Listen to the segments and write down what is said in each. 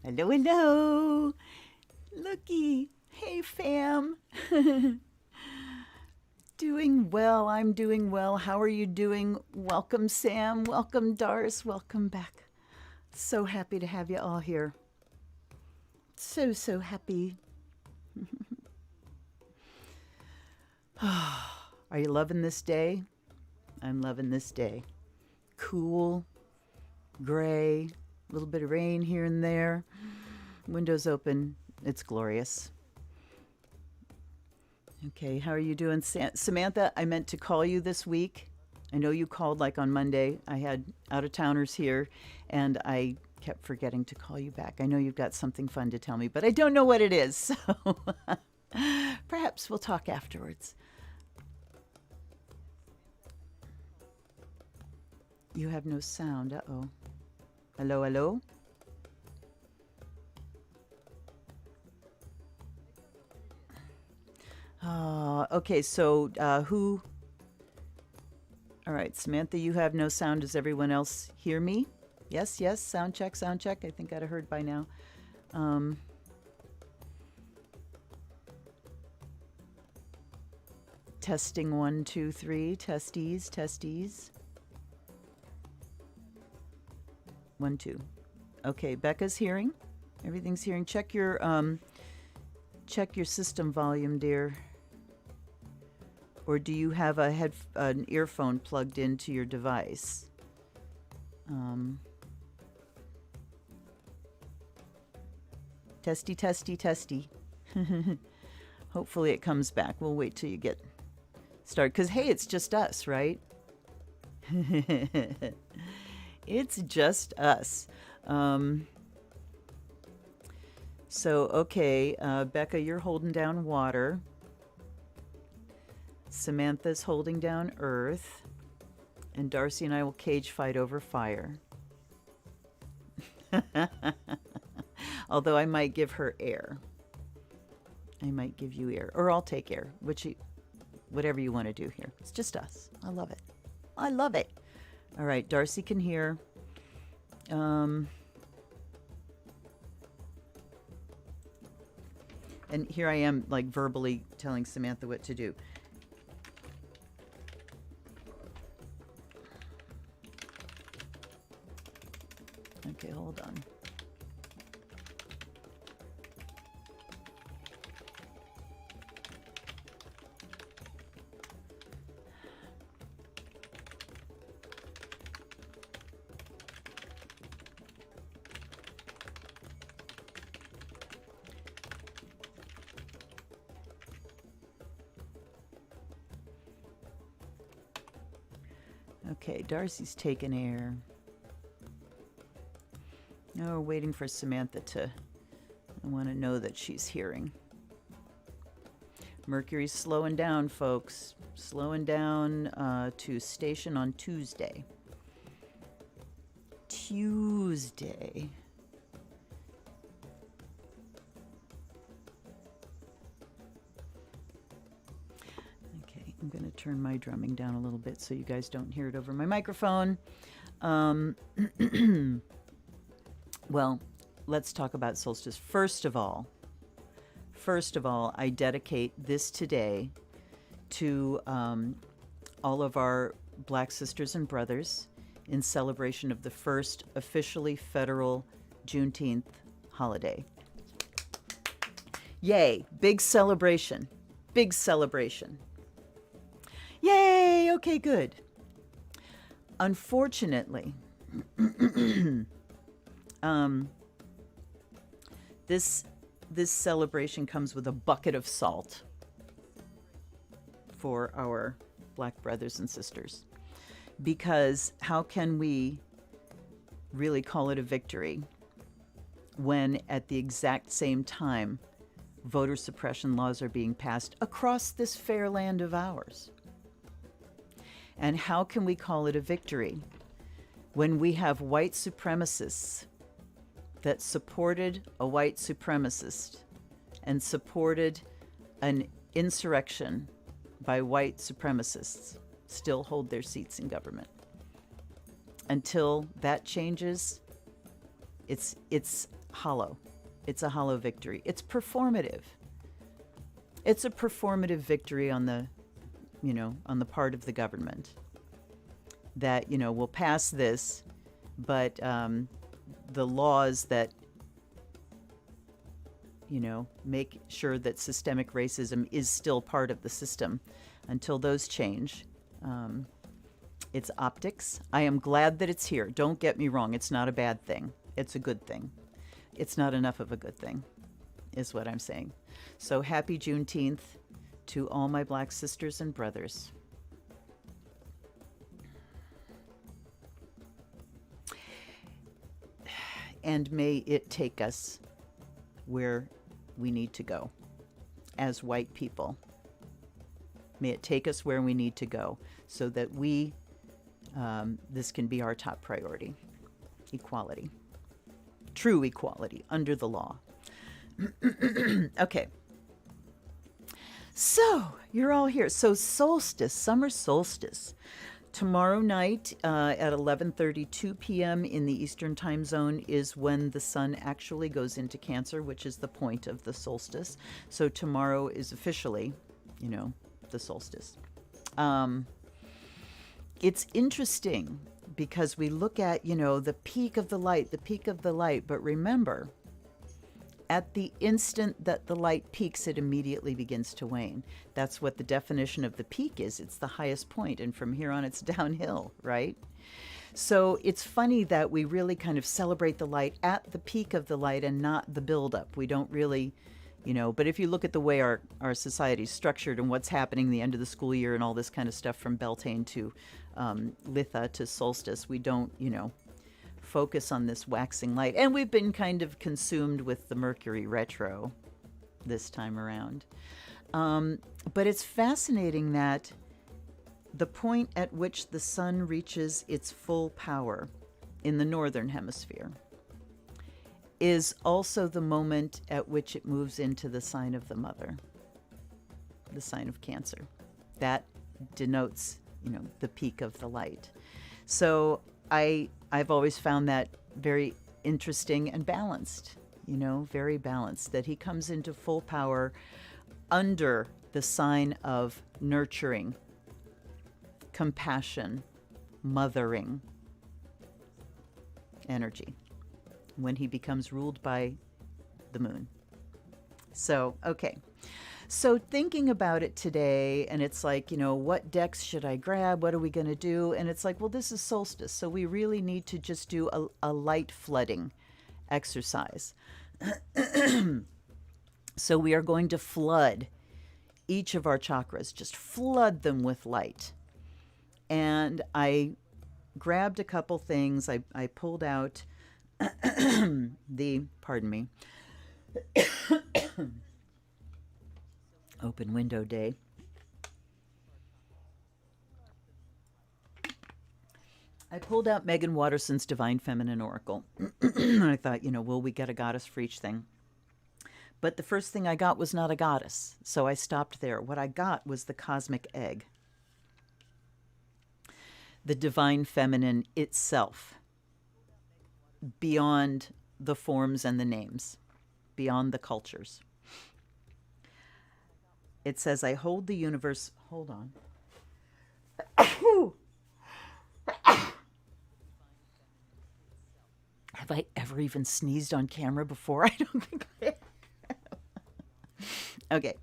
Hello, hello. Looky. Hey, fam. Doing well. I'm doing well. How are you doing? Welcome, Sam. Welcome, Doris. Welcome back. So happy to have you all here. So happy. Are you loving this day? I'm loving this day. Cool, gray, a little bit of rain here and there. Windows open. It's glorious. Okay, how are you doing? Samantha, I meant to call you this week. I know you called like on Monday. I had out-of-towners here, and I kept forgetting to call you back. I know you've got something fun to tell me, but I don't know what it is, so perhaps we'll talk afterwards. You have no sound. Uh-oh. Hello, hello? Okay, so who? All right, Samantha, you have no sound. Does everyone else hear me? Yes, yes, sound check, sound check. I think I'd have heard by now. Testing 1, 2, 3. Testes, testes. 1, 2. Okay, Becca's hearing. Everything's hearing. Check your system volume, dear. Or do you have an earphone plugged into your device? Testy, testy, testy. Hopefully it comes back. We'll wait till you get started. Because, hey, it's just us, right? It's just us. Okay, Becca, you're holding down water. Samantha's holding down earth. And Darcy and I will cage fight over fire. Although I might give her air. I might give you air. Or I'll take air. Whatever you want to do here. It's just us. I love it. I love it. All right, Darcy can hear. And here I am, like, verbally telling Samantha what to do. Okay, hold on. Okay, Darcy's taking air. Now we're waiting for Samantha to... I want to know that she's hearing. Mercury's slowing down, folks. Slowing down to station on Tuesday. Tuesday. Okay, I'm going to turn my drumming down a little bit so you guys don't hear it over my microphone. Well, let's talk about solstice. First of all, I dedicate this today to all of our Black sisters and brothers in celebration of the first officially federal Juneteenth holiday. Yay, big celebration, big celebration. Yay, okay, good. Unfortunately, this celebration comes with a bucket of salt for our Black brothers and sisters. Because how can we really call it a victory when at the exact same time voter suppression laws are being passed across this fair land of ours? And how can we call it a victory when we have white supremacists that supported a white supremacist and supported an insurrection by white supremacists still hold their seats in government? Until that changes, it's hollow. It's a hollow victory. It's performative. It's a performative victory on the, on the part of the government that, we'll pass this, but the laws that, make sure that systemic racism is still part of the system, until those change, it's optics. I am glad that it's here. Don't get me wrong. It's not a bad thing. It's a good thing. It's not enough of a good thing, is what I'm saying. So happy Juneteenth to all my Black sisters and brothers. And may it take us where we need to go as white people. May it take us where we need to go so that this can be our top priority. Equality. True equality under the law. Okay. So, you're all here. So, solstice, summer solstice. Tomorrow night at 11:32 p.m. in the Eastern Time Zone is when the sun actually goes into Cancer, which is the point of the solstice. So, tomorrow is officially, the solstice. It's interesting because we look at, the peak of the light, but remember, at the instant that the light peaks, it immediately begins to wane. That's what the definition of the peak is. It's the highest point, and from here on it's downhill, right? So it's funny that we really kind of celebrate the light at the peak of the light and not the buildup. We don't really, but if you look at the way our society is structured and what's happening the end of the school year and all this kind of stuff from Beltane to Litha to solstice, we don't, focus on this waxing light. And we've been kind of consumed with the Mercury retro this time around. But it's fascinating that the point at which the sun reaches its full power in the northern hemisphere is also the moment at which it moves into the sign of the mother, the sign of Cancer. That denotes, the peak of the light. So I've always found that very interesting and balanced, very balanced, that he comes into full power under the sign of nurturing, compassion, mothering energy when he becomes ruled by the moon. So, okay. So thinking about it today, and it's like, what decks should I grab? What are we going to do? And it's like, well, this is solstice, so we really need to just do a light flooding exercise. So we are going to flood each of our chakras, just flood them with light. And I grabbed a couple things. I pulled out pardon me, open window day. I pulled out Megan Watterson's Divine Feminine Oracle. And I thought, will we get a goddess for each thing? But the first thing I got was not a goddess, so I stopped there. What I got was the cosmic egg. The Divine Feminine itself, beyond the forms and the names, beyond the cultures. It says, I hold the universe. Hold on. Have I ever even sneezed on camera before? I don't think I have. Okay.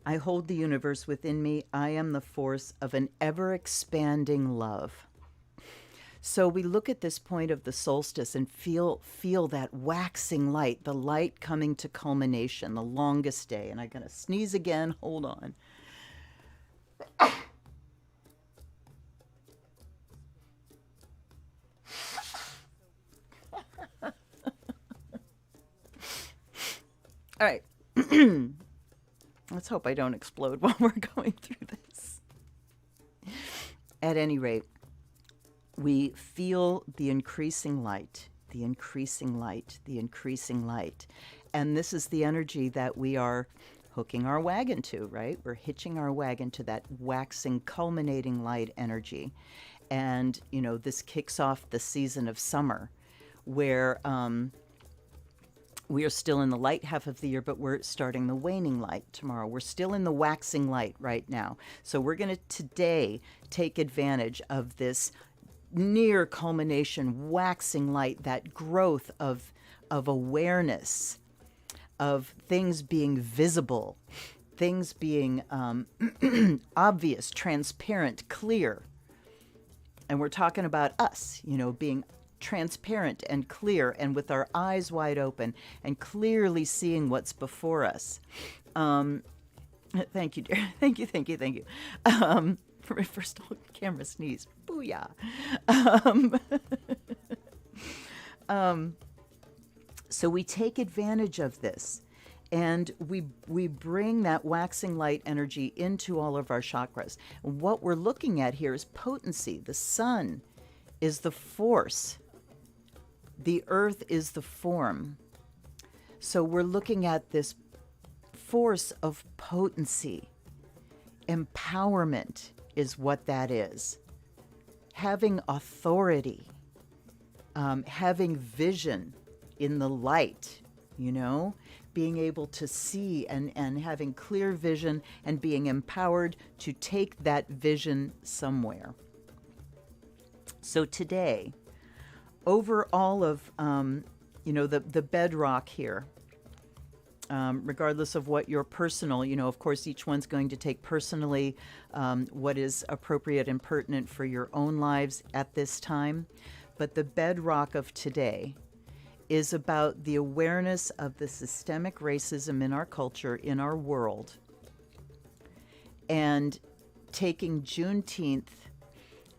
I hold the universe within me. I am the force of an ever-expanding love. So we look at this point of the solstice and feel that waxing light, the light coming to culmination, the longest day. And I'm going to sneeze again. Hold on. All right. Let's hope I don't explode while we're going through this. At any rate, we feel the increasing light, the increasing light, the increasing light. And this is the energy that we are hooking our wagon to, right? We're hitching our wagon to that waxing, culminating light energy. And, this kicks off the season of summer, where we are still in the light half of the year, but we're starting the waning light tomorrow. We're still in the waxing light right now. So we're going to today take advantage of this near culmination waxing light, that growth of awareness, of things being visible, things being obvious, transparent, clear. And we're talking about us, being transparent and clear and with our eyes wide open and clearly seeing what's before us. Thank you, dear. Thank you. For my first camera sneeze. Booyah. So we take advantage of this, and we bring that waxing light energy into all of our chakras. And what we're looking at here is potency. The sun is the force. The earth is the form. So we're looking at this force of potency. Empowerment is what that is. Having authority, having vision in the light, being able to see and having clear vision and being empowered to take that vision somewhere. So today, over all of, the bedrock here, regardless of what your personal, of course, each one's going to take personally what is appropriate and pertinent for your own lives at this time. But the bedrock of today is about the awareness of the systemic racism in our culture, in our world, and taking Juneteenth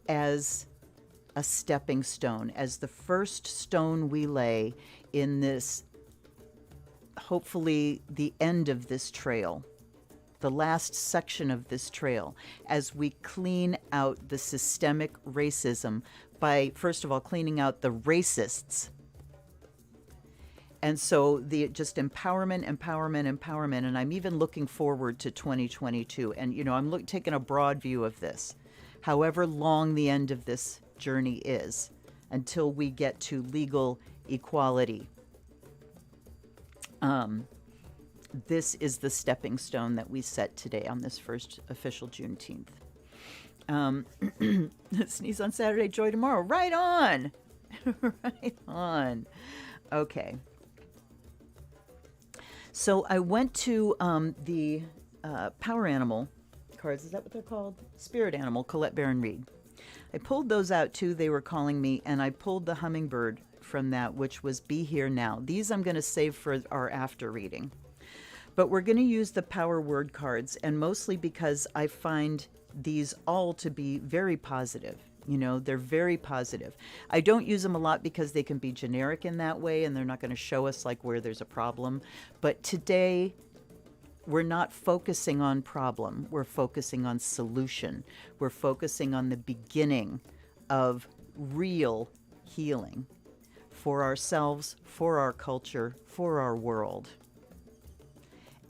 as a stepping stone, as the first stone we lay in this, hopefully the end of this trail, the last section of this trail, as we clean out the systemic racism by, first of all, cleaning out the racists. And so the just empowerment, and I'm even looking forward to 2022. And, I'm taking a broad view of this, however long the end of this journey is, until we get to legal equality. This is the stepping stone that we set today on this first official Juneteenth. Sneeze on Saturday, joy tomorrow. Right on. Right on. Okay. So I went to the Power Animal cards. Is that what they're called? Spirit Animal, Colette Baron Reed. I pulled those out too. They were calling me, and I pulled the hummingbird from that, which was Be Here Now. These I'm going to save for our after reading. But we're going to use the Power Word cards, and mostly because I find these all to be very positive. They're very positive. I don't use them a lot because they can be generic in that way, and they're not going to show us like where there's a problem. But today, we're not focusing on problem. We're focusing on solution. We're focusing on the beginning of real healing for ourselves, for our culture, for our world.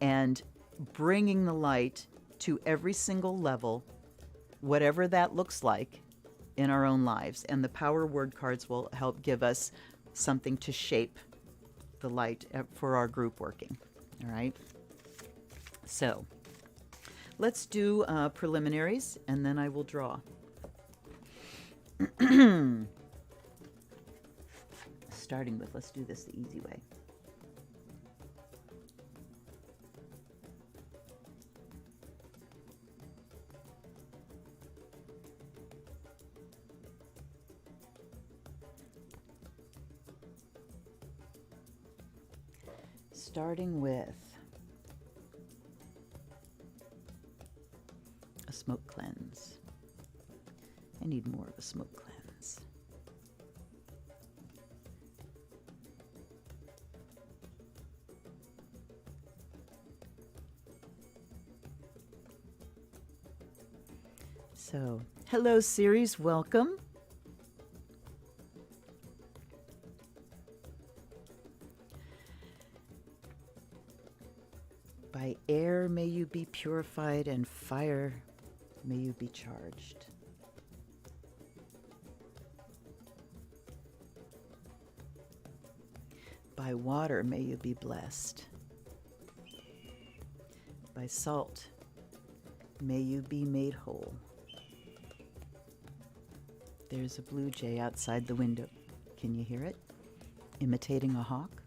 And bringing the light to every single level, whatever that looks like in our own lives. And the Power Word cards will help give us something to shape the light for our group working. All right. So let's do preliminaries, and then I will draw. Starting with, let's do this the easy way. Starting with a smoke cleanse. I need more of a smoke cleanse. So, hello series, welcome. By air may you be purified, and fire may you be charged. By water may you be blessed. By salt may you be made whole. There's a blue jay outside the window. Can you hear it? Imitating a hawk.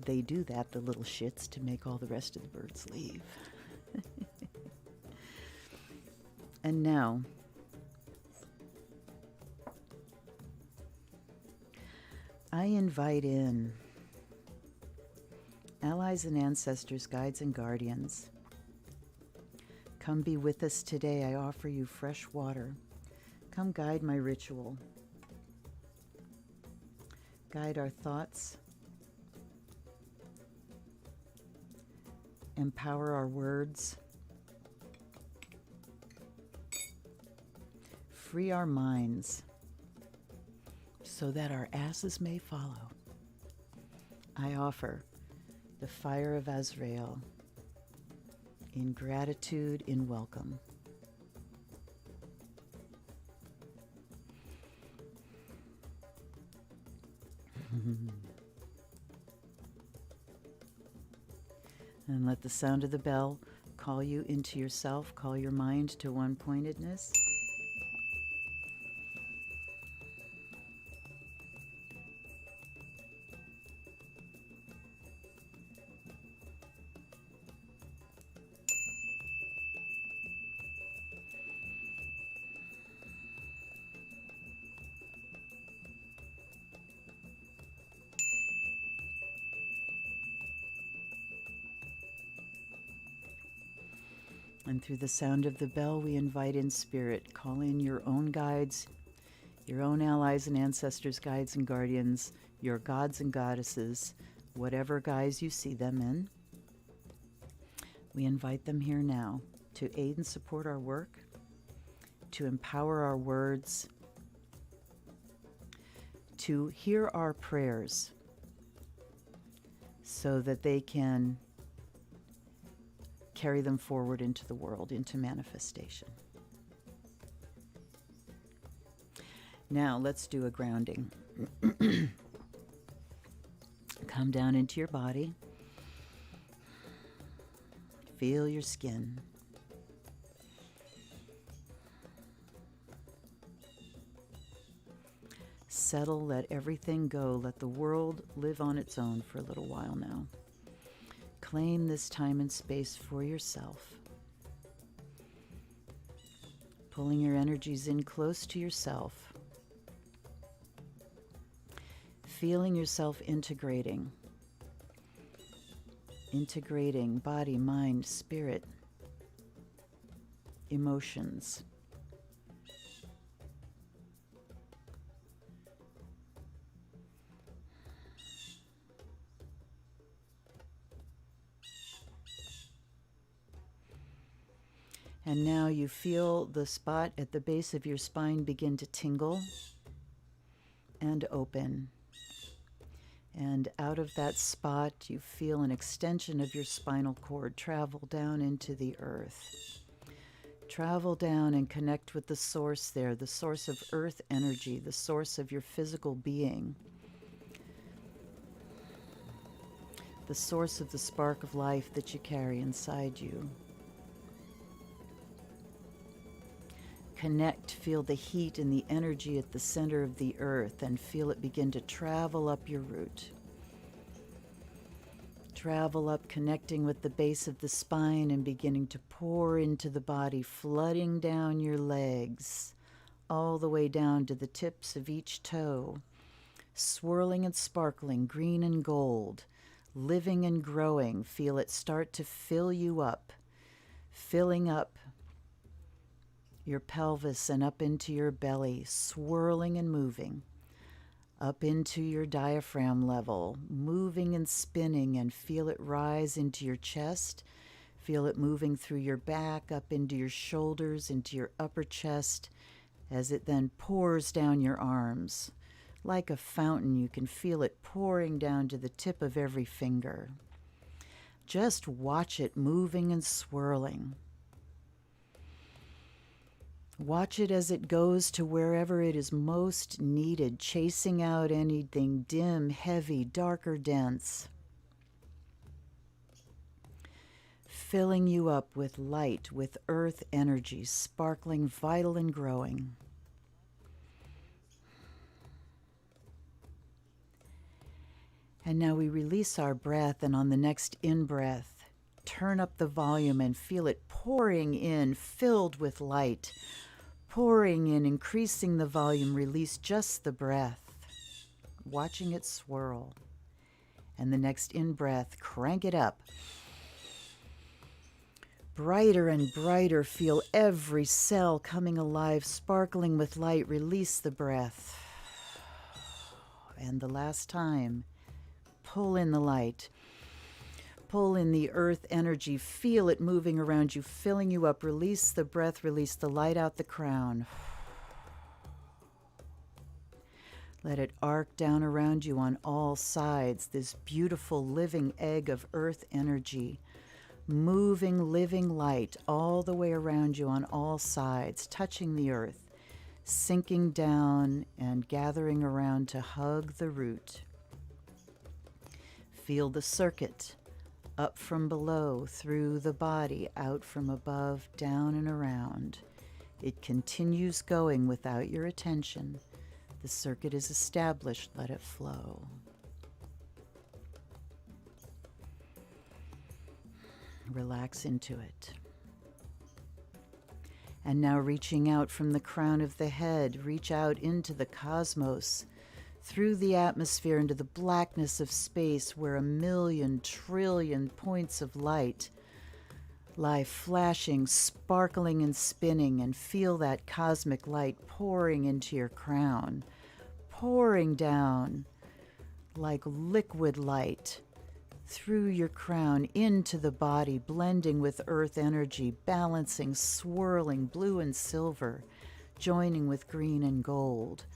They do that, the little shits, to make all the rest of the birds leave. And now, I invite in allies and ancestors, guides and guardians. Come be with us today. I offer you fresh water. Come guide my ritual. Guide our thoughts. Empower our words. Free our minds so that our asses may follow. I offer the fire of Azrael in gratitude, in welcome. And let the sound of the bell call you into yourself, call your mind to one-pointedness. And through the sound of the bell, we invite in spirit. Call in your own guides, your own allies and ancestors, guides and guardians, your gods and goddesses, whatever guise you see them in. We invite them here now to aid and support our work, to empower our words, to hear our prayers so that they can carry them forward into the world, into manifestation. Now let's do a grounding. Come down into your body. Feel your skin. Settle, let everything go. Let the world live on its own for a little while now. Claim this time and space for yourself. Pulling your energies in close to yourself. Feeling yourself integrating. Integrating body, mind, spirit, emotions. And now you feel the spot at the base of your spine begin to tingle and open. And out of that spot, you feel an extension of your spinal cord travel down into the earth. Travel down and connect with the source there, the source of earth energy, the source of your physical being, the source of the spark of life that you carry inside you. Connect, feel the heat and the energy at the center of the earth and feel it begin to travel up your root. Travel up, connecting with the base of the spine and beginning to pour into the body, flooding down your legs, all the way down to the tips of each toe, swirling and sparkling, green and gold, living and growing. Feel it start to fill you up, filling up your pelvis and up into your belly, swirling and moving, up into your diaphragm level, moving and spinning, and feel it rise into your chest. Feel it moving through your back, up into your shoulders, into your upper chest, as it then pours down your arms. Like a fountain, you can feel it pouring down to the tip of every finger. Just watch it moving and swirling. Watch it as it goes to wherever it is most needed, chasing out anything dim, heavy, dark, or dense. Filling you up with light, with earth energy, sparkling, vital, and growing. And now we release our breath, and on the next in-breath, turn up the volume and feel it pouring in, filled with light. Pouring in, increasing the volume, release just the breath, watching it swirl. And the next in-breath, crank it up. Brighter and brighter, feel every cell coming alive, sparkling with light. Release the breath. And the last time, pull in the light. Pull in the earth energy. Feel it moving around you, filling you up. Release the breath. Release the light out the crown. Let it arc down around you on all sides. This beautiful living egg of earth energy. Moving, living light all the way around you on all sides, touching the earth, sinking down and gathering around to hug the root. Feel the circuit. Up from below, through the body, out from above, down and around. It continues going without your attention. The circuit is established. Let it flow. Relax into it. And now reaching out from the crown of the head, reach out into the cosmos, through the atmosphere into the blackness of space where 1,000,000 trillion points of light lie flashing, sparkling, and spinning, and feel that cosmic light pouring into your crown, pouring down like liquid light through your crown into the body, blending with earth energy, balancing, swirling blue and silver, joining with green and gold.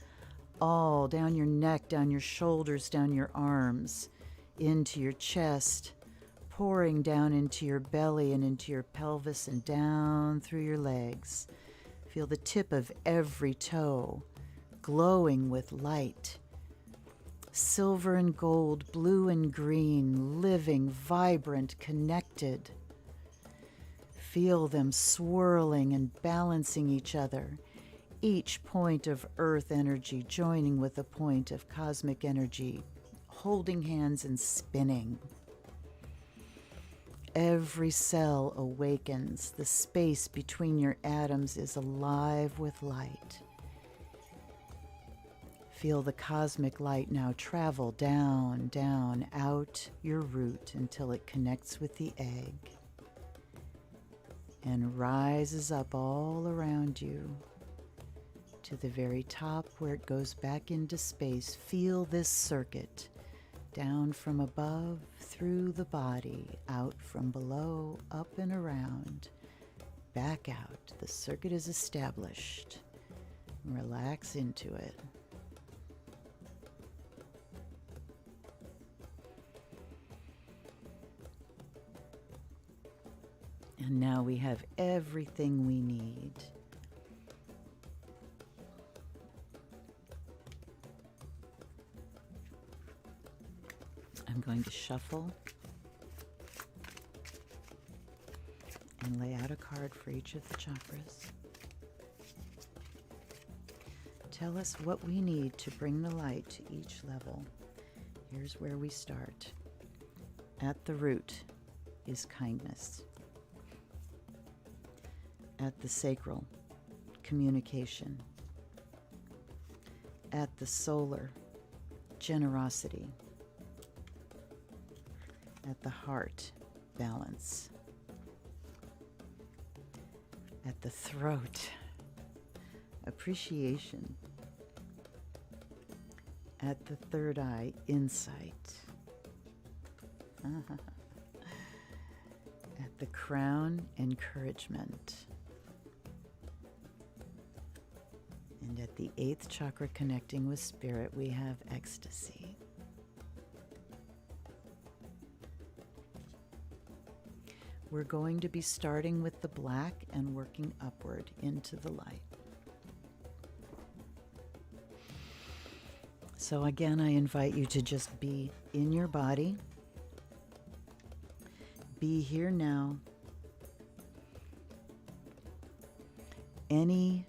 All down your neck, down your shoulders, down your arms, into your chest, pouring down into your belly and into your pelvis and down through your legs. Feel the tip of every toe glowing with light. Silver and gold, blue and green, living, vibrant, connected. Feel them swirling and balancing each other. Each point of earth energy joining with a point of cosmic energy, holding hands and spinning. Every cell awakens. The space between your atoms is alive with light. Feel the cosmic light now travel down, down, out your root until it connects with the egg and rises up all around you to the very top where it goes back into space. Feel this circuit down from above, through the body, out from below, up and around, back out. The circuit is established. Relax into it. And now we have everything we need. I'm going to shuffle and lay out a card for each of the chakras. Tell us what we need to bring the light to each level. Here's where we start. At the root is kindness. At the sacral, communication. At the solar, generosity. At the heart, balance. At the throat, appreciation. At the third eye, insight. At the crown, encouragement. And at the 8th chakra, connecting with spirit, we have ecstasy. We're going to be starting with the black and working upward into the light. So again, I invite you to just be in your body, be here now. Any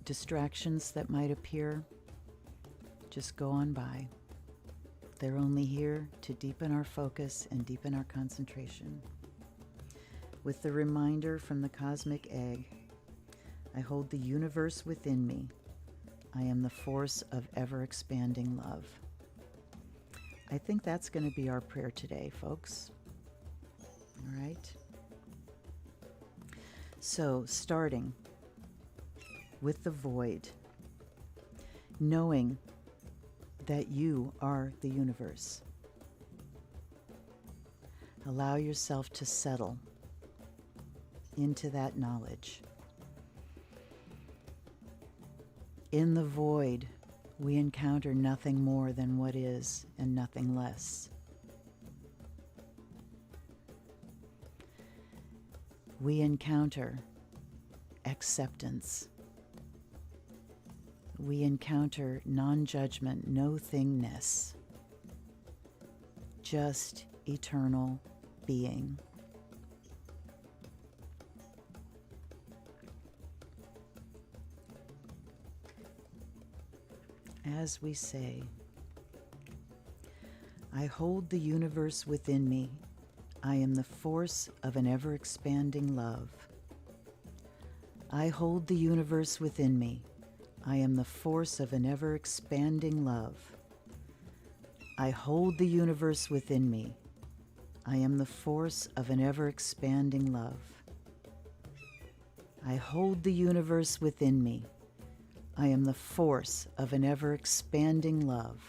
distractions that might appear, just go on by. They're only here to deepen our focus and deepen our concentration. With the reminder from the cosmic egg, I hold the universe within me. I am the force of ever-expanding love. I think that's going to be our prayer today, folks. All right? So, starting with the void, knowing that you are the universe. Allow yourself to settle into that knowledge. In the void, we encounter nothing more than what is and nothing less. We encounter acceptance. We encounter non-judgment, no-thingness, just eternal being. As we say, I hold the universe within me. I am the force of an ever-expanding love. I hold the universe within me. I am the force of an ever-expanding love. I hold the universe within me. I am the force of an ever-expanding love. I hold the universe within me. I am the force of an ever-expanding love.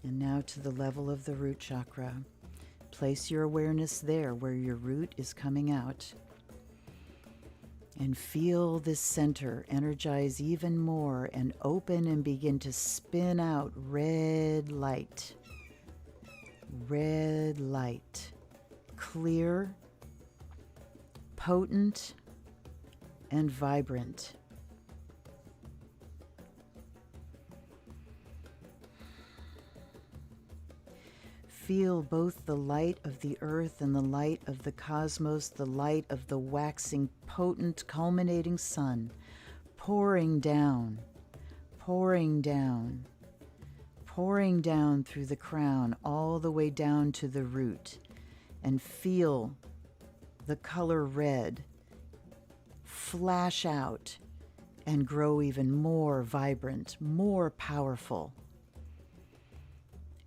And now to the level of the root chakra. Place your awareness there where your root is coming out. And feel this center energize even more and open and begin to spin out red light. Red light. Clear, potent, and vibrant. Feel both the light of the earth and the light of the cosmos, the light of the waxing, potent, culminating sun, pouring down, pouring down, pouring down through the crown, all the way down to the root. And feel the color red flash out and grow even more vibrant, more powerful.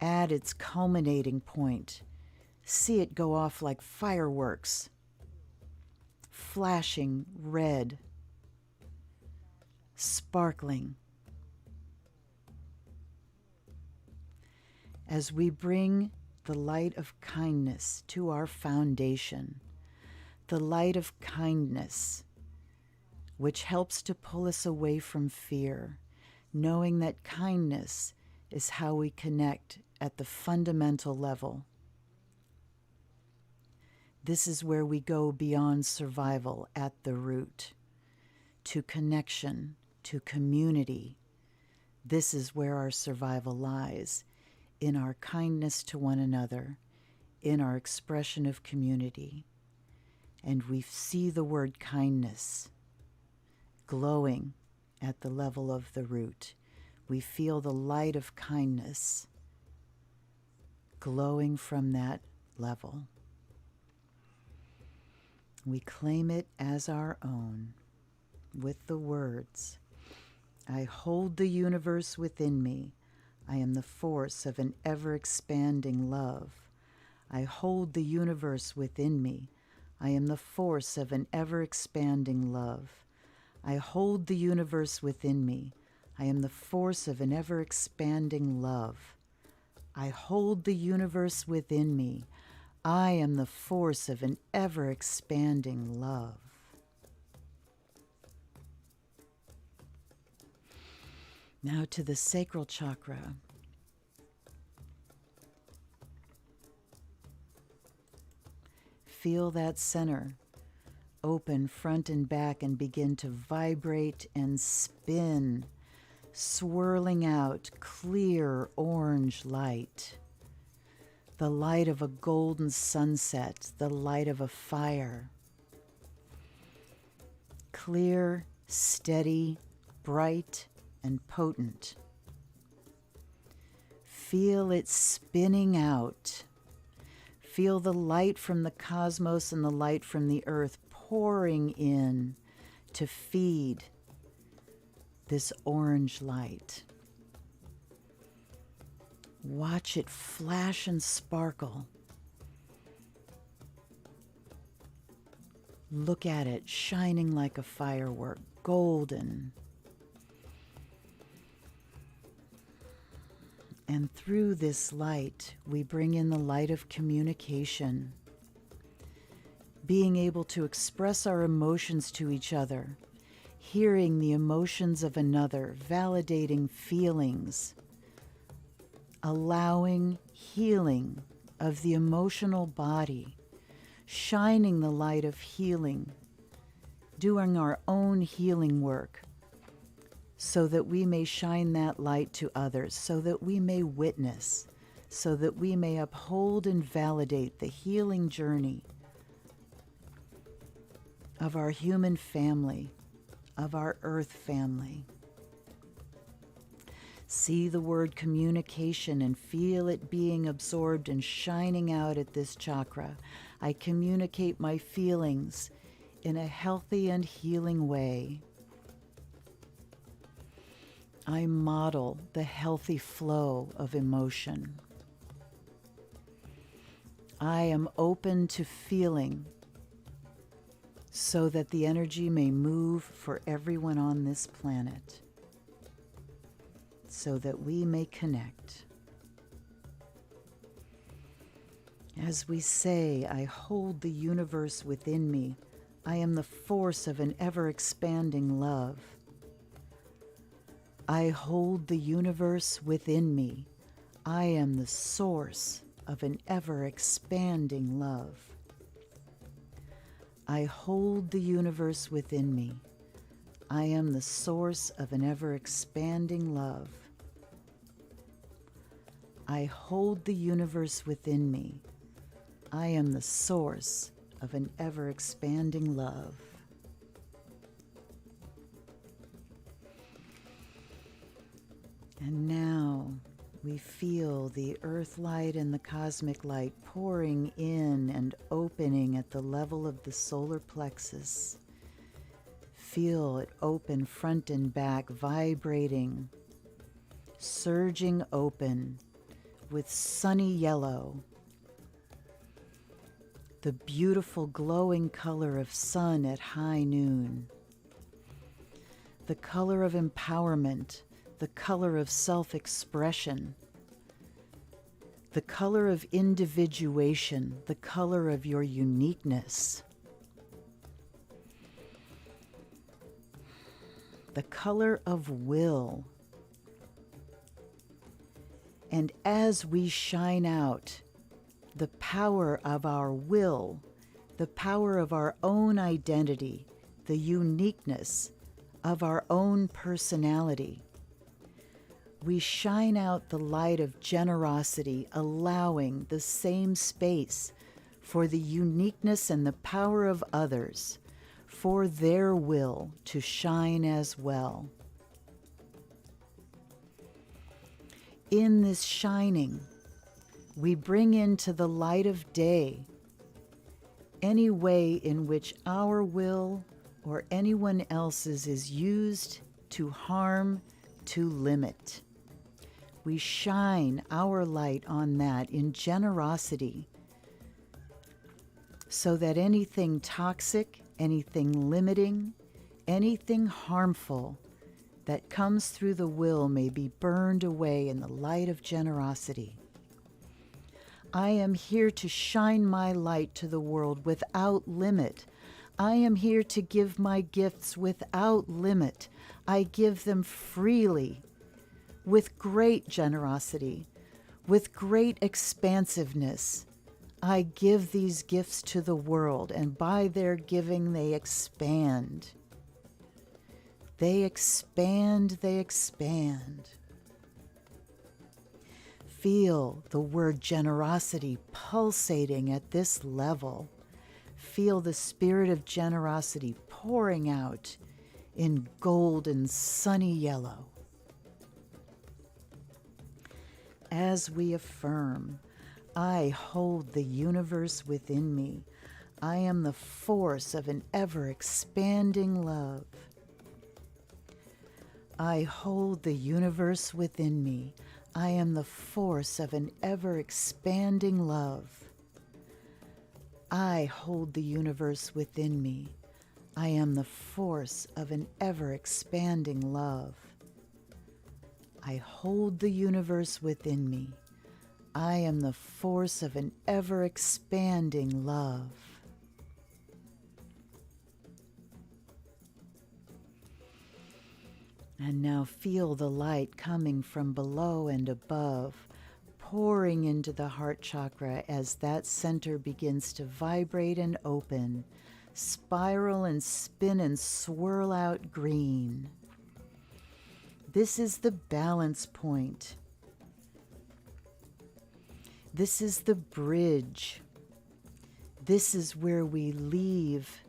At its culminating point, see it go off like fireworks, flashing red, sparkling. As we bring the light of kindness to our foundation, the light of kindness, which helps to pull us away from fear, knowing that kindness is how we connect at the fundamental level. This is where we go beyond survival at the root, to connection, to community. This is where our survival lies, in our kindness to one another, in our expression of community. And we see the word kindness glowing at the level of the root. We feel the light of kindness glowing from that level. We claim it as our own with the words, I hold the universe within me. I am the force of an ever-expanding love. I hold the universe within me. I am the force of an ever-expanding love. I hold the universe within me. I am the force of an ever-expanding love. I hold the universe within me. I am the force of an ever-expanding love. Now to the sacral chakra. Feel that center open front and back and begin to vibrate and spin, swirling out clear orange light, the light of a golden sunset, the light of a fire. Clear, steady, bright, and potent. Feel it spinning out. Feel the light from the cosmos and the light from the earth pouring in to feed this orange light. Watch it flash and sparkle. Look at it shining like a firework, golden. And through this light, we bring in the light of communication, being able to express our emotions to each other, hearing the emotions of another, validating feelings, allowing healing of the emotional body, shining the light of healing, doing our own healing work, so that we may shine that light to others, so that we may witness, so that we may uphold and validate the healing journey of our human family, of our earth family. See the word communication and feel it being absorbed and shining out at this chakra. I communicate my feelings in a healthy and healing way. I model the healthy flow of emotion. I am open to feeling so that the energy may move for everyone on this planet, so that we may connect. As we say, I hold the universe within me. I am the force of an ever-expanding love. I hold the universe within me. I am the source of an ever-expanding love. I hold the universe within me. I am the source of an ever-expanding love. I hold the universe within me. I am the source of an ever-expanding love. And now we feel the earth light and the cosmic light pouring in and opening at the level of the solar plexus. Feel it open front and back, vibrating, surging open with sunny yellow, the beautiful glowing color of sun at high noon, the color of empowerment, the color of self-expression, the color of individuation, the color of your uniqueness, the color of will. And as we shine out the power of our will, the power of our own identity, the uniqueness of our own personality, we shine out the light of generosity, allowing the same space for the uniqueness and the power of others, for their will to shine as well. In this shining, we bring into the light of day any way in which our will or anyone else's is used to harm, to limit. We shine our light on that in generosity, so that anything toxic, anything limiting, anything harmful that comes through the will may be burned away in the light of generosity. I am here to shine my light to the world without limit. I am here to give my gifts without limit. I give them freely, with great generosity, with great expansiveness. I give these gifts to the world, and by their giving they expand. They expand, they expand. Feel the word generosity pulsating at this level. Feel the spirit of generosity pouring out in golden, sunny yellow. As we affirm, I hold the universe within me. I am the force of an ever-expanding love. I hold the universe within me. I am the force of an ever-expanding love. I hold the universe within me. I am the force of an ever-expanding love. I hold the universe within me. I am the force of an ever-expanding love. And now feel the light coming from below and above, pouring into the heart chakra as that center begins to vibrate and open, spiral and spin and swirl out green. This is the balance point. This is the bridge. This is where we leave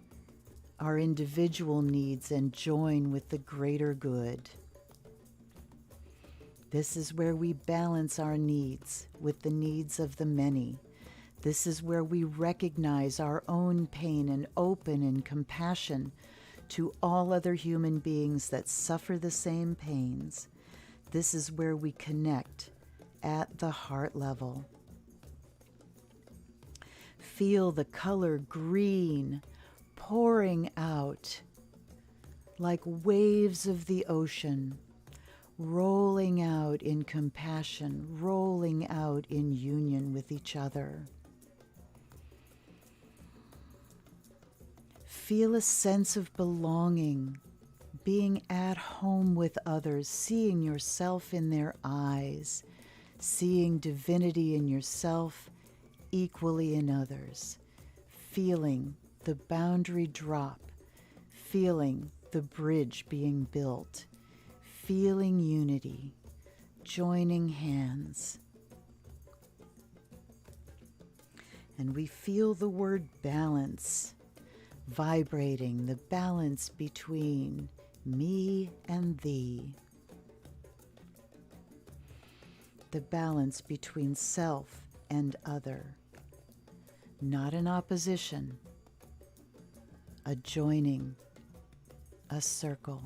our individual needs and join with the greater good. This is where we balance our needs with the needs of the many. This is where we recognize our own pain and open in compassion to all other human beings that suffer the same pains. This is where we connect at the heart level. Feel the color green pouring out like waves of the ocean, rolling out in compassion, rolling out in union with each other. Feel a sense of belonging, being at home with others, seeing yourself in their eyes, seeing divinity in yourself, equally in others, feeling the boundary drop, feeling the bridge being built, feeling unity, joining hands. And we feel the word balance vibrating, the balance between me and thee, the balance between self and other, not in opposition, a joining, a circle,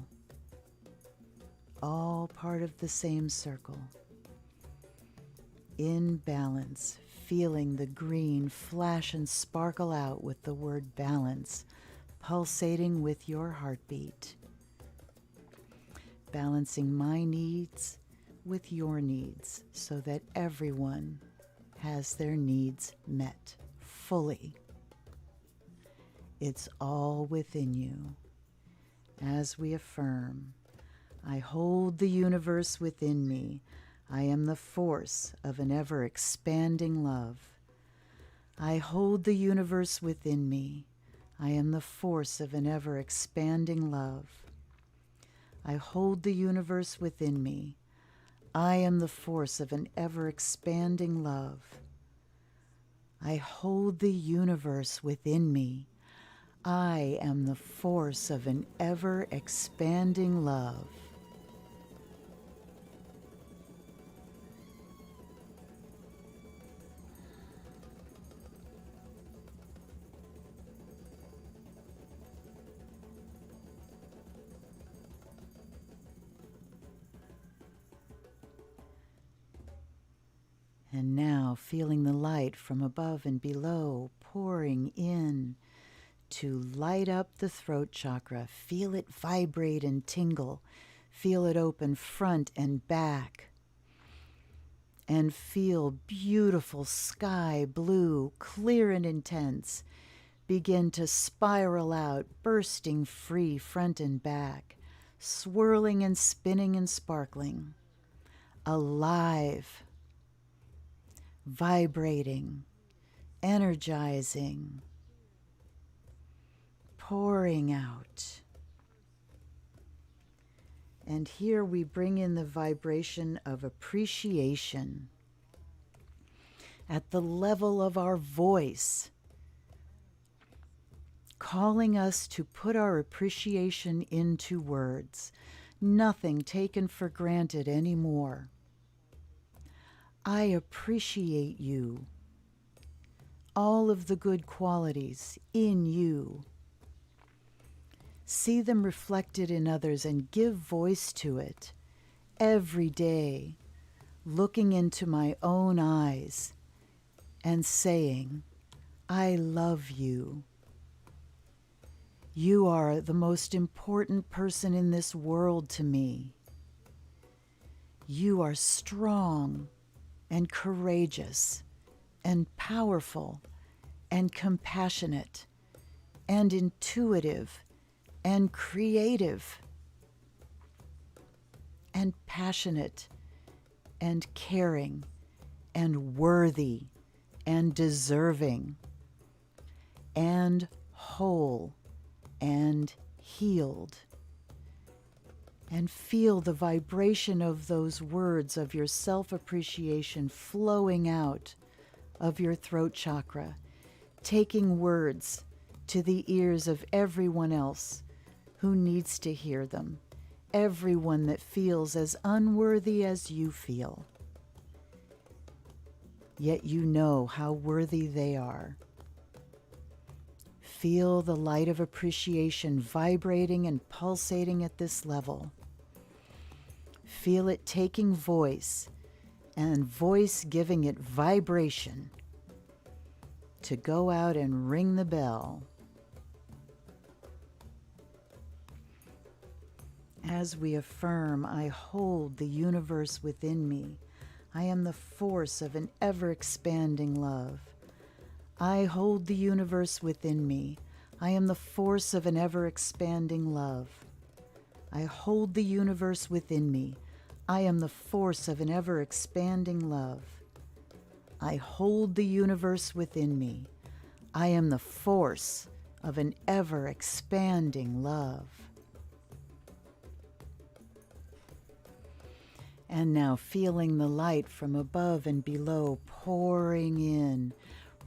all part of the same circle, in balance, feeling the green flash and sparkle out with the word balance, pulsating with your heartbeat, balancing my needs with your needs so that everyone has their needs met fully. It's all within you. As we affirm, I hold the universe within me. I am the force of an ever-expanding love. I hold the universe within me. I am the force of an ever-expanding love. I hold the universe within me. I am the force of an ever-expanding love. I hold the universe within me. I am the force of an ever-expanding love. And now feeling the light from above and below pouring in to light up the throat chakra. Feel it vibrate and tingle. Feel it open front and back. And feel beautiful sky blue, clear and intense, begin to spiral out, bursting free front and back, swirling and spinning and sparkling, alive, vibrating, energizing, pouring out. And here we bring in the vibration of appreciation at the level of our voice, calling us to put our appreciation into words, nothing taken for granted anymore. I appreciate you, all of the good qualities in you. See them reflected in others and give voice to it every day, looking into my own eyes and saying, I love you. You are the most important person in this world to me. You are strong and courageous and powerful and compassionate and intuitive and creative and passionate and caring and worthy and deserving and whole and healed. And feel the vibration of those words of your self-appreciation flowing out of your throat chakra, taking words to the ears of everyone else who needs to hear them, everyone that feels as unworthy as you feel. Yet you know how worthy they are. Feel the light of appreciation vibrating and pulsating at this level. Feel it taking voice, and voice giving it vibration to go out and ring the bell. As we affirm, I hold the universe within me. I am the force of an ever-expanding love. I hold the universe within me. I am the force of an ever-expanding love. I hold the universe within me. I am the force of an ever-expanding love. I hold the universe within me. I am the force of an ever-expanding love. And now feeling the light from above and below pouring in,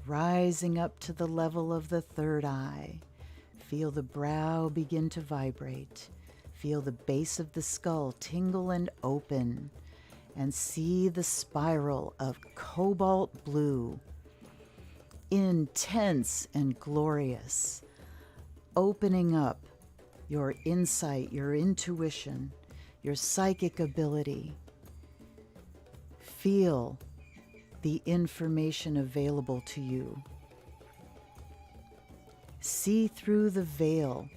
rising up to the level of the third eye. Feel the brow begin to vibrate. Feel the base of the skull tingle and open. And see the spiral of cobalt blue, intense and glorious, opening up your insight, your intuition, your psychic ability. Feel the information available to you. See through the veil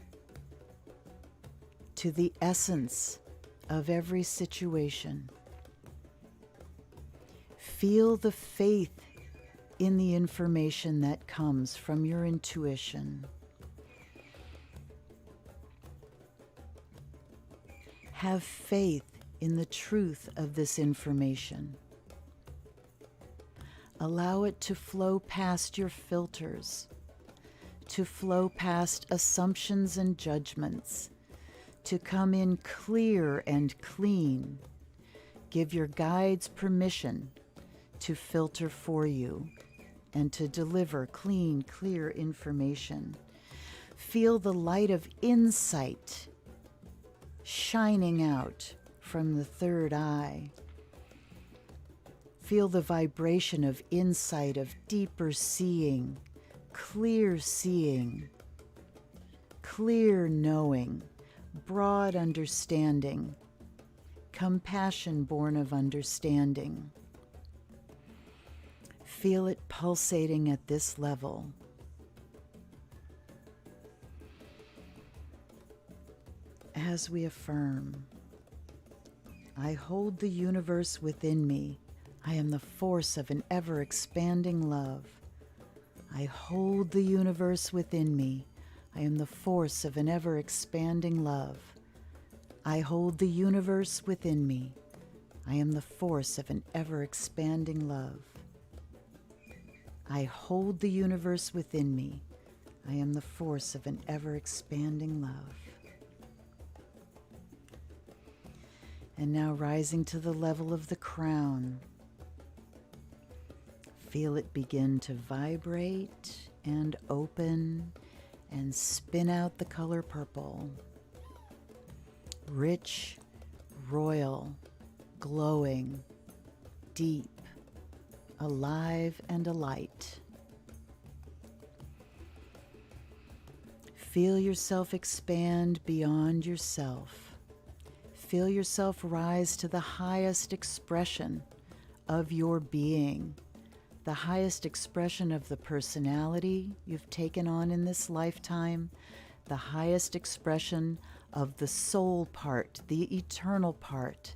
to the essence of every situation. Feel the faith in the information that comes from your intuition. Have faith in the truth of this information. Allow it to flow past your filters, to flow past assumptions and judgments, to come in clear and clean. Give your guides permission to filter for you and to deliver clean, clear information. Feel the light of insight shining out from the third eye. Feel the vibration of insight, of deeper seeing, clear knowing, broad understanding, compassion born of understanding. Feel it pulsating at this level. As we affirm, I hold the universe within me. I am the force of an ever-expanding love. I hold the universe within me. I am the force of an ever-expanding love. I hold the universe within me. I am the force of an ever-expanding love. I hold the universe within me. I am the force of an ever-expanding love. And now rising to the level of the crown, feel it begin to vibrate and open and spin out the color purple. Rich, royal, glowing, deep, alive and alight. Feel yourself expand beyond yourself. Feel yourself rise to the highest expression of your being, the highest expression of the personality you've taken on in this lifetime, the highest expression of the soul part, the eternal part,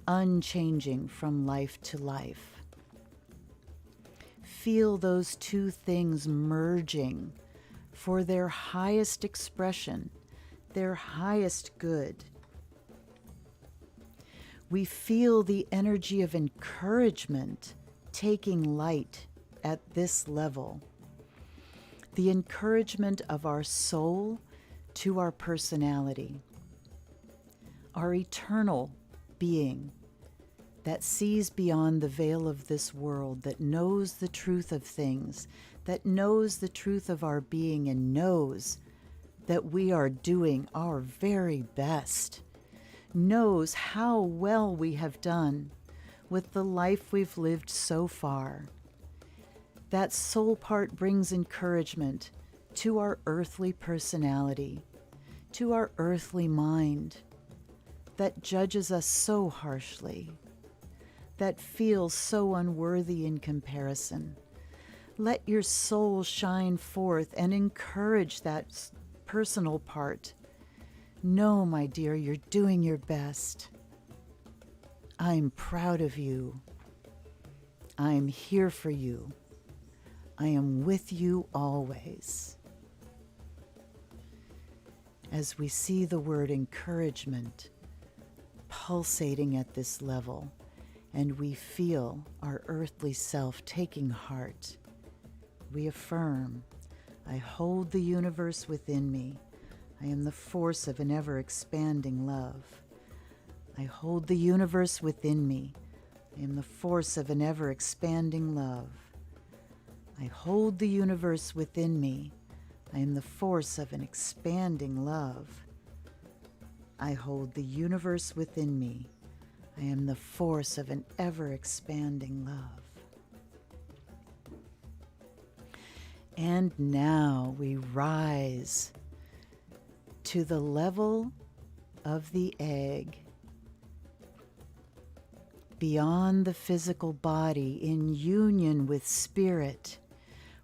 unchanging from life to life. Feel those two things merging for their highest expression, their highest good. We feel the energy of encouragement taking light at this level. The encouragement of our soul to our personality, our eternal being that sees beyond the veil of this world, that knows the truth of things, that knows the truth of our being, and knows that we are doing our very best, knows how well we have done with the life we've lived so far. That soul part brings encouragement to our earthly personality, to our earthly mind that judges us so harshly, that feels so unworthy in comparison. Let your soul shine forth and encourage that personal part. No, my dear, you're doing your best. I'm proud of you. I'm here for you. I am with you always. As we see the word encouragement pulsating at this level, and we feel our earthly self taking heart, we affirm, I hold the universe within me. I am the force of an ever-expanding love. I hold the universe within me. I am the force of an ever-expanding love. I hold the universe within me. I am the force of an expanding love. I hold the universe within me. I am the force of an ever-expanding love. And now we rise to the level of the egg, beyond the physical body, in union with spirit.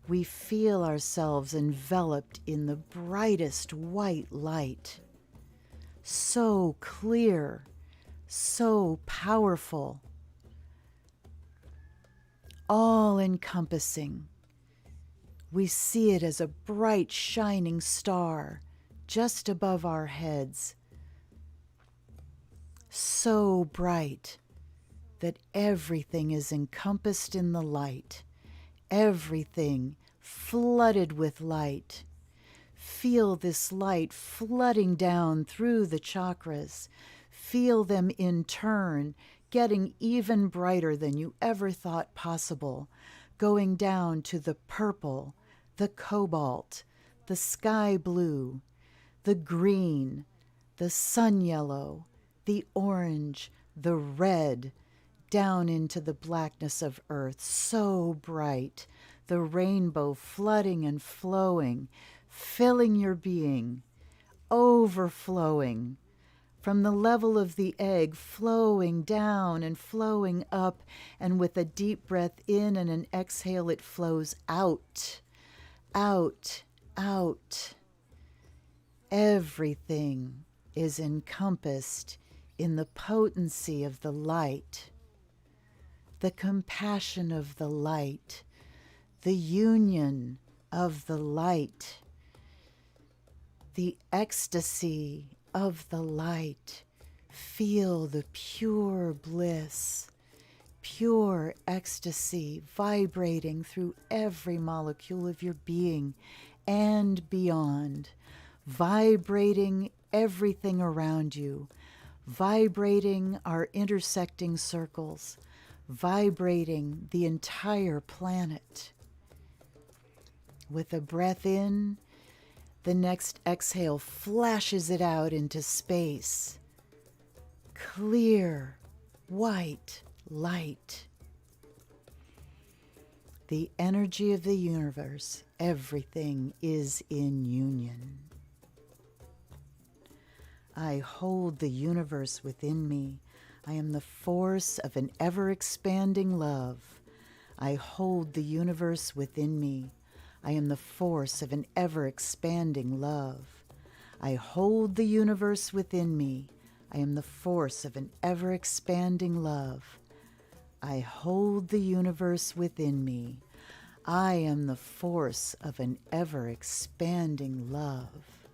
We feel ourselves enveloped in the brightest white light, so clear, so powerful, all-encompassing. We see it as a bright, shining star just above our heads, so bright that everything is encompassed in the light, everything flooded with light. Feel this light flooding down through the chakras. Feel them in turn getting even brighter than you ever thought possible, going down to the purple, the cobalt, the sky blue, the green, the sun yellow, the orange, the red, down into the blackness of earth, so bright, the rainbow flooding and flowing, filling your being, overflowing, from the level of the egg, flowing down and flowing up, and with a deep breath in and an exhale, it flows out, out, out. Everything is encompassed in the potency of the light, the compassion of the light, the union of the light, the ecstasy of the light. Feel the pure bliss pure ecstasy vibrating through every molecule of your being and beyond, vibrating everything around you, vibrating our intersecting circles, vibrating the entire planet. With a breath in, the next exhale flashes it out into space. Clear, white light. The energy of the universe, everything is in union. I hold the universe within me. I am the force of an ever-expanding love. I hold the universe within me. I am the force of an ever-expanding love. I hold the universe within me. I am the force of an ever-expanding love. I hold the universe within me. I am the force of an ever-expanding love.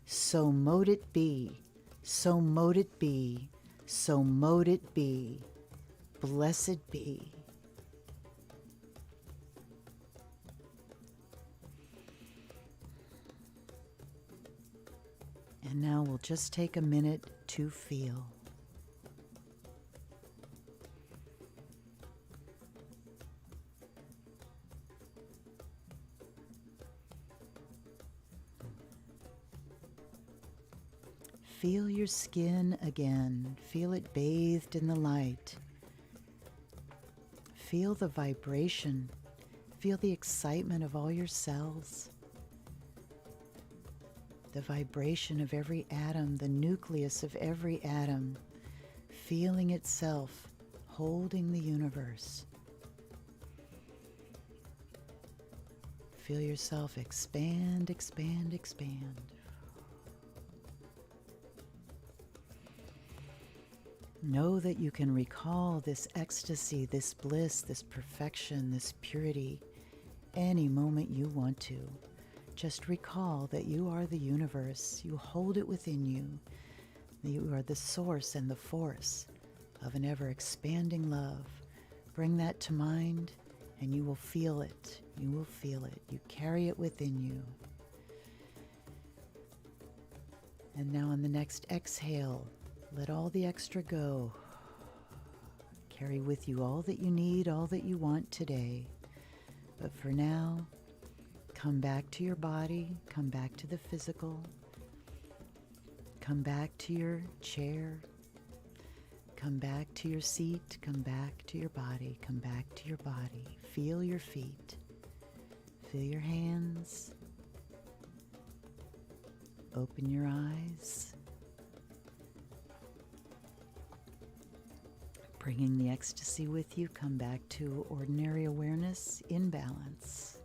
So mote it be, so mote it be, so mote it be. Blessed be. And now we'll just take a minute to feel. Feel your skin again. Feel it bathed in the light. Feel the vibration. Feel the excitement of all your cells. The vibration of every atom, the nucleus of every atom, feeling itself, holding the universe. Feel yourself expand, expand, expand. Know that you can recall this ecstasy, this bliss, this perfection, this purity any moment you want to. Just recall that you are the universe. You hold it within you. You are the source and the force of an ever-expanding love. Bring that to mind and you will feel it. You will feel it. You carry it within you. And now on the next exhale, let all the extra go. Carry with you all that you need, all that you want today. But for now, come back to your body, come back to the physical, come back to your chair, come back to your seat, come back to your body, come back to your body. Feel your feet, feel your hands, open your eyes. Bringing the ecstasy with you, come back to ordinary awareness in balance.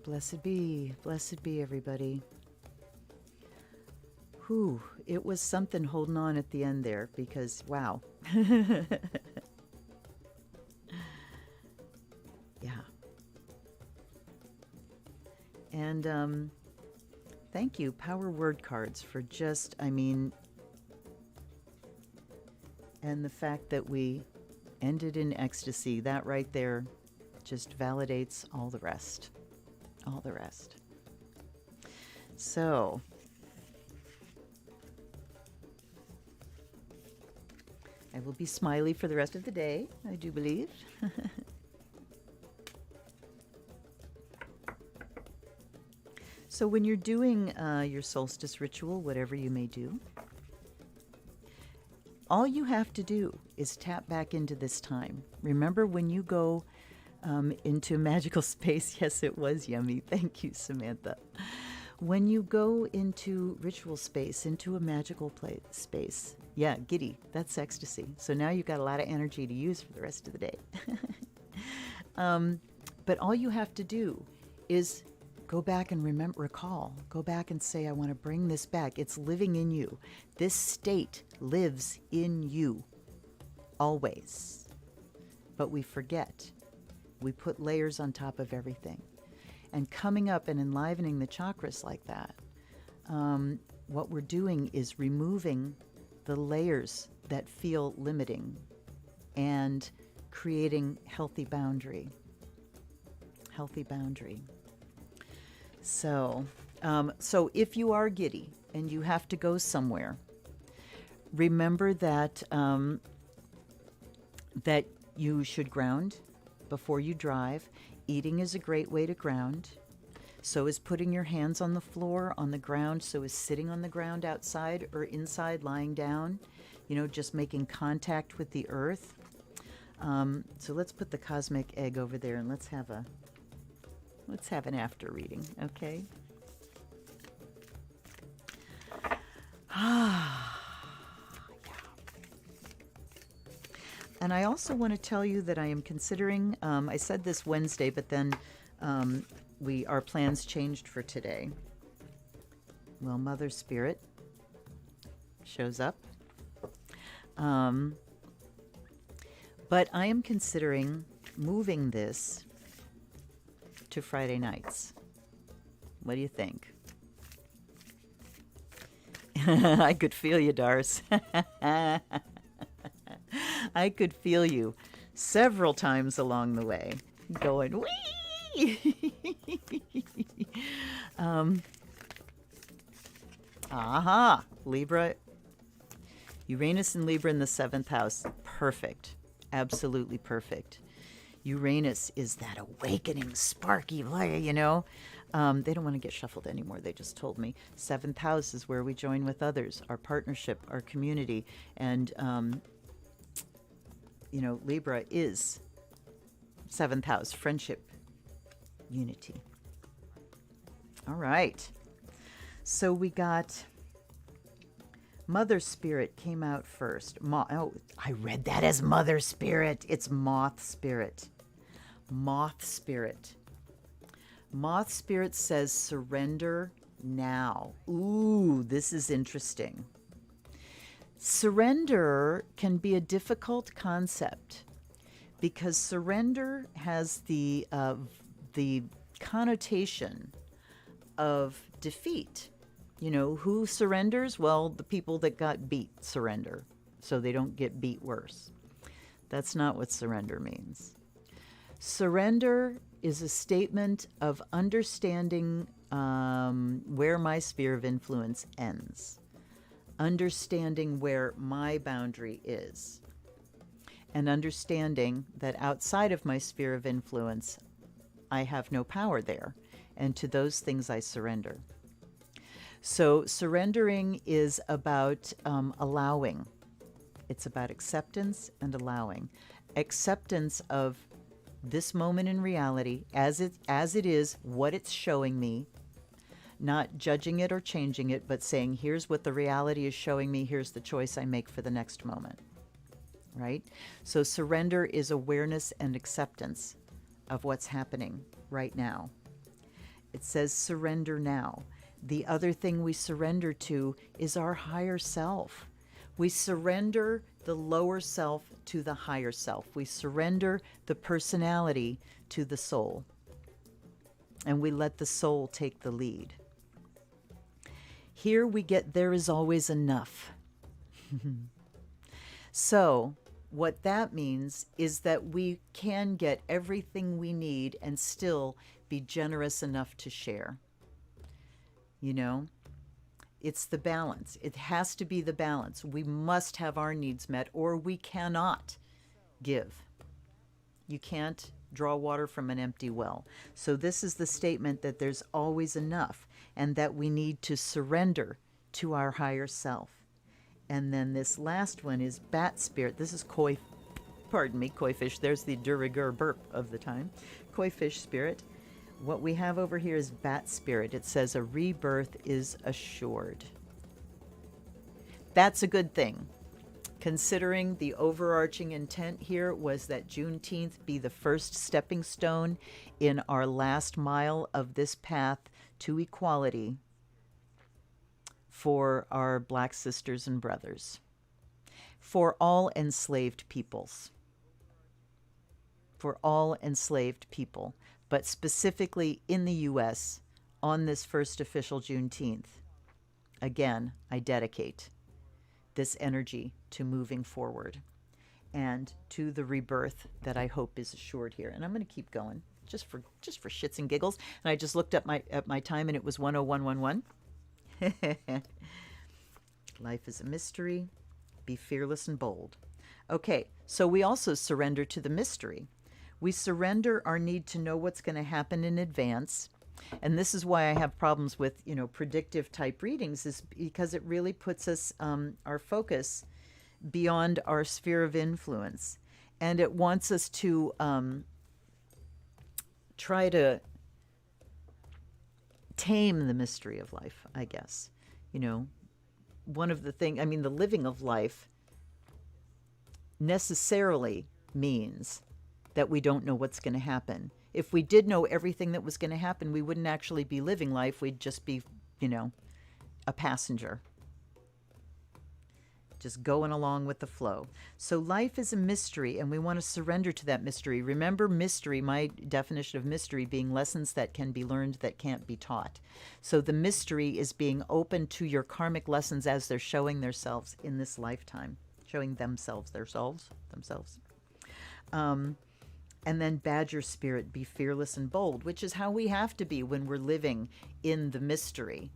Blessed be, everybody. Whew, it was something holding on at the end there because, wow. Yeah. And thank you, Power Word Cards, for just, and the fact that we ended in ecstasy, that right there just validates all the rest. All the rest. So, I will be smiley for the rest of the day, I do believe. So when you're doing your solstice ritual, whatever you may do, all you have to do is tap back into this time. Remember when you go into magical space, yes, it was yummy. Thank you, Samantha. When you go into ritual space, into a magical space, yeah, giddy, that's ecstasy. So now you've got a lot of energy to use for the rest of the day. But all you have to do is go back and recall. Go back and say, I want to bring this back. It's living in you. This state lives in you always. But we forget. We put layers on top of everything. And coming up and enlivening the chakras like that, what we're doing is removing the layers that feel limiting and creating healthy boundary. Healthy boundary. So, so if you are giddy and you have to go somewhere, remember that that you should ground before you drive. Eating is a great way to ground. So is putting your hands on the floor, on the ground. So is sitting on the ground outside or inside, lying down. You know, just making contact with the earth. So let's put the cosmic egg over there and let's have an after reading, okay? And I also want to tell you that I am considering, I said this Wednesday, but then our plans changed for today. Well, Mother Spirit shows up. But I am considering moving this to Friday nights. What do you think? I could feel you, Darce. I could feel you several times along the way going, wee! Libra. Uranus and Libra in the 7th house. Perfect. Absolutely perfect. Uranus is that awakening, sparky, you know. They don't want to get shuffled anymore. They just told me. 7th house is where we join with others, our partnership, our community. And, you know, Libra is 7th house, friendship, unity. All right. So we got Mother Spirit came out first. I read that as Mother Spirit. It's Moth Spirit. Moth Spirit. Moth Spirit says surrender now. Ooh, this is interesting. Surrender can be a difficult concept because surrender has the connotation of defeat. You know, who surrenders? Well, the people that got beat surrender, so they don't get beat worse. That's not what surrender means. Surrender is a statement of understanding where my sphere of influence ends, understanding where my boundary is, and understanding that outside of my sphere of influence, I have no power there, and to those things I surrender. So surrendering is about allowing. It's about acceptance and allowing. Acceptance of this moment in reality as it is, what it's showing me, not judging it or changing it, but saying, here's what the reality is showing me, here's the choice I make for the next moment, right? So surrender is awareness and acceptance of what's happening right now. It says surrender now. The other thing we surrender to is our higher self. We surrender the lower self to the higher self. We surrender the personality to the soul. And we let the soul take the lead. Here we get there is always enough. So what that means is that we can get everything we need and still be generous enough to share. You know, it's the balance. It has to be the balance. We must have our needs met or we cannot give. You can't draw water from an empty well. So this is the statement that there's always enough and that we need to surrender to our higher self. And then this last one is Bat Spirit. This is koi fish. There's the de rigueur burp of the time. Koi fish spirit. What we have over here is Bat Spirit. It says a rebirth is assured. That's a good thing, considering the overarching intent here was that Juneteenth be the first stepping stone in our last mile of this path to equality for our Black sisters and brothers, for all enslaved peoples, but specifically in the U.S. on this first official Juneteenth. again, I dedicate this energy to moving forward and to the rebirth that I hope is assured here. And I'm going to keep going just for shits and giggles. And I just looked at my time, and it was 10111. Life is a mystery. Be fearless and bold. Okay, so we also surrender to the mystery. We surrender our need to know what's going to happen in advance. And this is why I have problems with, predictive type readings, is because it really puts us, our focus beyond our sphere of influence. And it wants us to try to tame the mystery of life, I guess. One of the things, the living of life necessarily means that we don't know what's going to happen. If we did know everything that was going to happen, we wouldn't actually be living life. We'd just be, a passenger, just going along with the flow. So life is a mystery, and we want to surrender to that mystery. Remember, mystery, my definition of mystery being lessons that can be learned that can't be taught. So the mystery is being open to your karmic lessons as they're showing themselves in this lifetime, showing themselves. And then badger spirit, be fearless and bold, which is how we have to be when we're living in the mystery.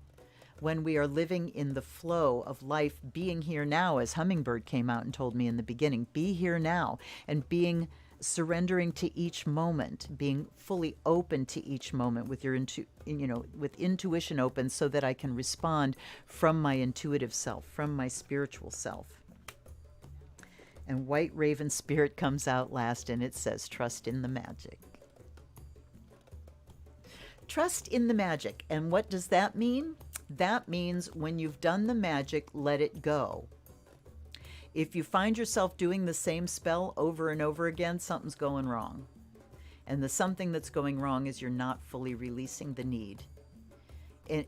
When we are living in the flow of life, being here now, as Hummingbird came out and told me in the beginning, be here now, and surrendering to each moment, being fully open to each moment with your with intuition open, so that I can respond from my intuitive self, from my spiritual self. And White Raven Spirit comes out last, and it says, trust in the magic. Trust in the magic. And what does that mean? That means when you've done the magic, let it go. If you find yourself doing the same spell over and over again, something's going wrong. And the something that's going wrong is you're not fully releasing the need,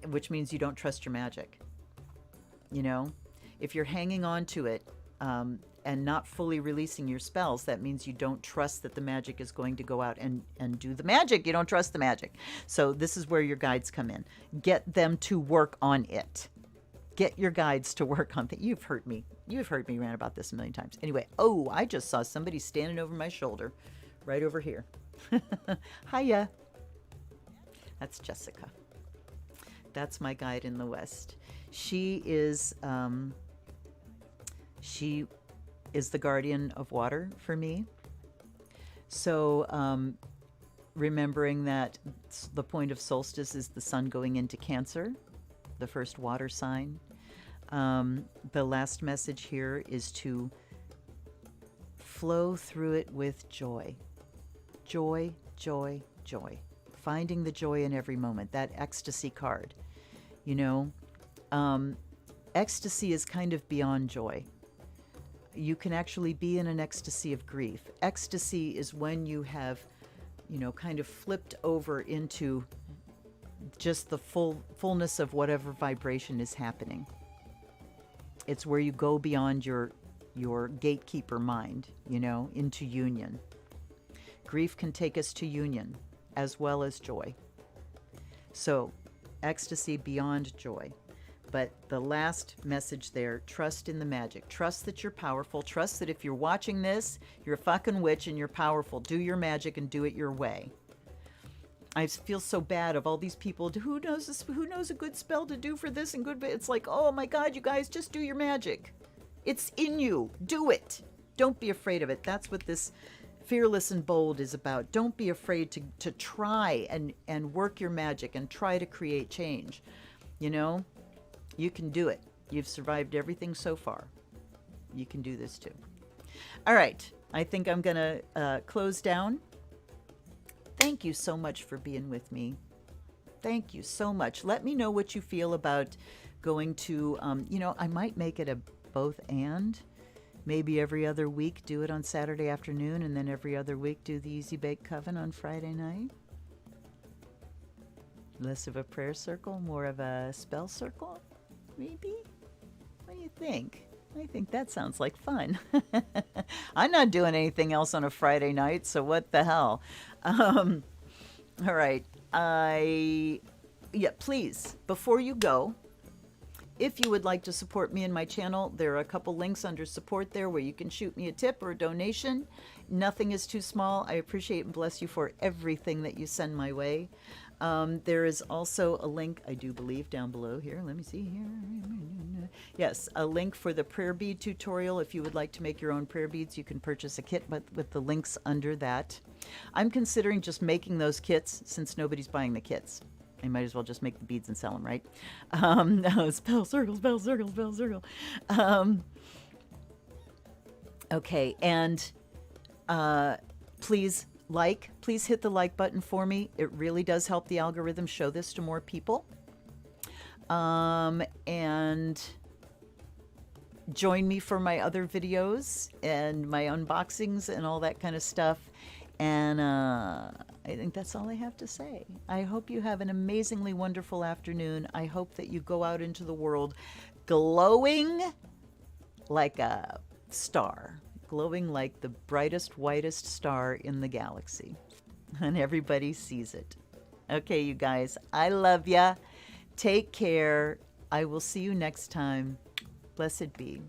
which means you don't trust your magic. If you're hanging on to it, and not fully releasing your spells, that means you don't trust that the magic is going to go out and do the magic. You don't trust the magic. So this is where your guides come in. Get them to work on it. Get your guides to work on it. You've heard me rant about this a million times. Anyway, I just saw somebody standing over my shoulder, right over here. Hiya. That's Jessica. That's my guide in the West. She is the guardian of water for me. So remembering that the point of solstice is the sun going into Cancer, the first water sign. The last message here is to flow through it with joy. Joy, joy, joy. Finding the joy in every moment. That ecstasy card. Ecstasy is kind of beyond joy. You can actually be in an ecstasy of grief. Ecstasy is when you have, kind of flipped over into just the fullness of whatever vibration is happening. It's where you go beyond your gatekeeper mind, into union. Grief can take us to union as well as joy. So, ecstasy beyond joy. But the last message there, trust in the magic. Trust that you're powerful. Trust that if you're watching this, you're a fucking witch and you're powerful. Do your magic and do it your way. I feel so bad of all these people. Who knows a good spell to do for this and good? But it's like, oh my God, you guys, just do your magic. It's in you. Do it. Don't be afraid of it. That's what this fearless and bold is about. Don't be afraid to try and work your magic and try to create change. You can do it. You've survived everything so far. You can do this too. All right. I think I'm going to close down. Thank you so much for being with me. Thank you so much. Let me know what you feel about going to, I might make it a both and. Maybe every other week do it on Saturday afternoon, and then every other week do the Easy Bake Coven on Friday night. Less of a prayer circle, more of a spell circle. Maybe? What do you think? I think that sounds like fun. I'm not doing anything else on a Friday night, so what the hell? All right. Please, before you go, If you would like to support me and my channel, there are a couple links under support there where you can shoot me a tip or a donation. Nothing is too small. I appreciate and bless you for everything that you send my way. There is also a link, I do believe, down below here. Let me see here. Yes, a link for the prayer bead tutorial. If you would like to make your own prayer beads, you can purchase a kit with the links under that. I'm considering just making those kits since nobody's buying the kits. I might as well just make the beads and sell them, right? Spell circle, spell circle, spell circle. Okay, and please hit the like button for me. It really does help the algorithm show this to more people. And join me for my other videos and my unboxings and all that kind of stuff. And I think that's all I have to say. I hope you have an amazingly wonderful afternoon. I hope that you go out into the world glowing like a star, glowing like the brightest, whitest star in the galaxy. And everybody sees it. Okay, you guys, I love ya. Take care. I will see you next time. Blessed be.